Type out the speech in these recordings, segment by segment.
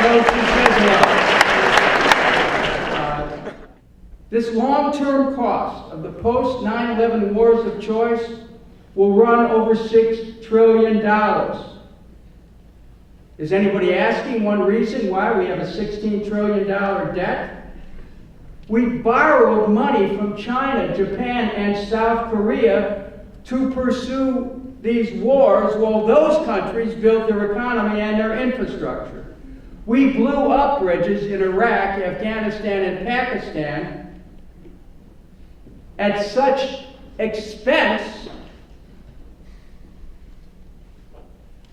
those who said no. This long-term cost of the post-9/11 wars of choice will run over $6 trillion. Is anybody asking one reason why we have a $16 trillion debt? We borrowed money from China, Japan, and South Korea to pursue these wars while those countries built their economy and their infrastructure. We blew up bridges in Iraq, Afghanistan, and Pakistan at such expense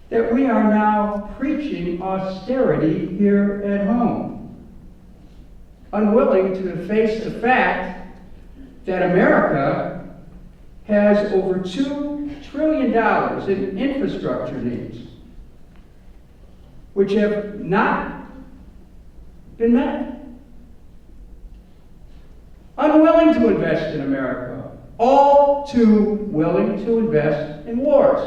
that we are now preaching austerity here at home, unwilling to face the fact that America has over $2 trillion in infrastructure needs, which have not been met. Unwilling to invest in America, all too willing to invest in wars.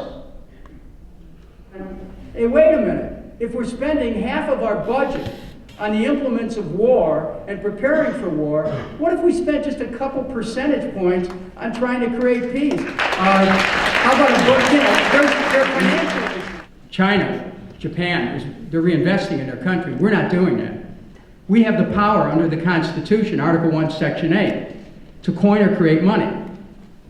Hey, wait a minute. If we're spending half of our budget on the implements of war and preparing for war, what if we spent just a couple percentage points on trying to create peace? How about their financial issues? China, Japan, they're reinvesting in their country. We're not doing that. We have the power under the Constitution, Article 1, Section 8, to coin or create money.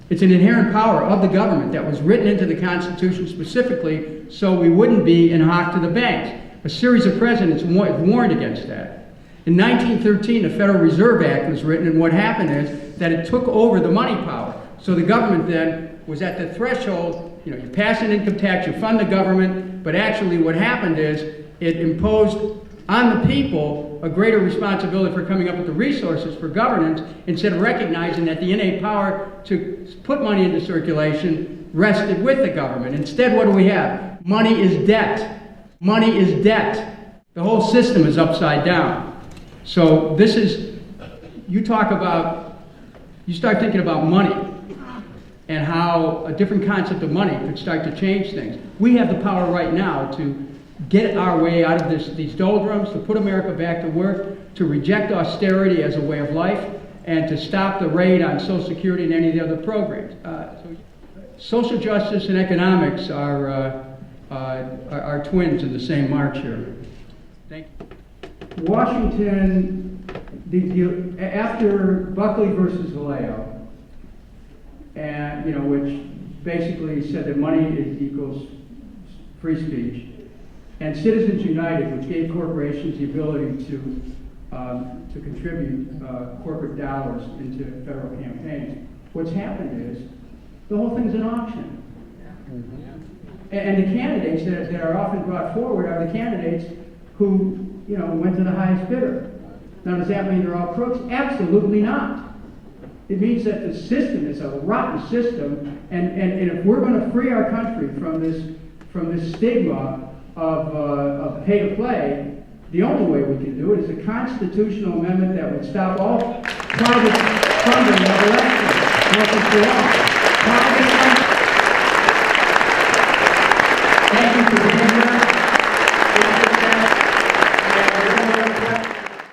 It's an inherent power of the government that was written into the Constitution specifically so we wouldn't be in hock to the banks. A series of presidents warned against that. In 1913, the Federal Reserve Act was written, and what happened is that it took over the money power. So the government then was at the threshold, you pass an income tax, you fund the government, but actually what happened is it imposed on the people a greater responsibility for coming up with the resources for governance instead of recognizing that the innate power to put money into circulation rested with the government. Instead, what do we have? Money is debt. Money is debt. The whole system is upside down. So this is, you start thinking about money and how a different concept of money could start to change things. We have the power right now to get our way out of these doldrums, to put America back to work, to reject austerity as a way of life, and to stop the raid on Social Security and any of the other programs. Social justice and economics are twins in the same march here. Thank you. Washington, after Buckley versus Vallejo, and which basically said that money equals free speech, and Citizens United, which gave corporations the ability to contribute corporate dollars into federal campaigns. What's happened is the whole thing's an auction. And the candidates that are often brought forward are the candidates who went to the highest bidder. Now, does that mean they're all crooks? Absolutely not. It means that the system is a rotten system, and if we're going to free our country from this stigma of pay to play, the only way we can do it is a constitutional amendment that would stop all private funding of elections. Thank you for being here.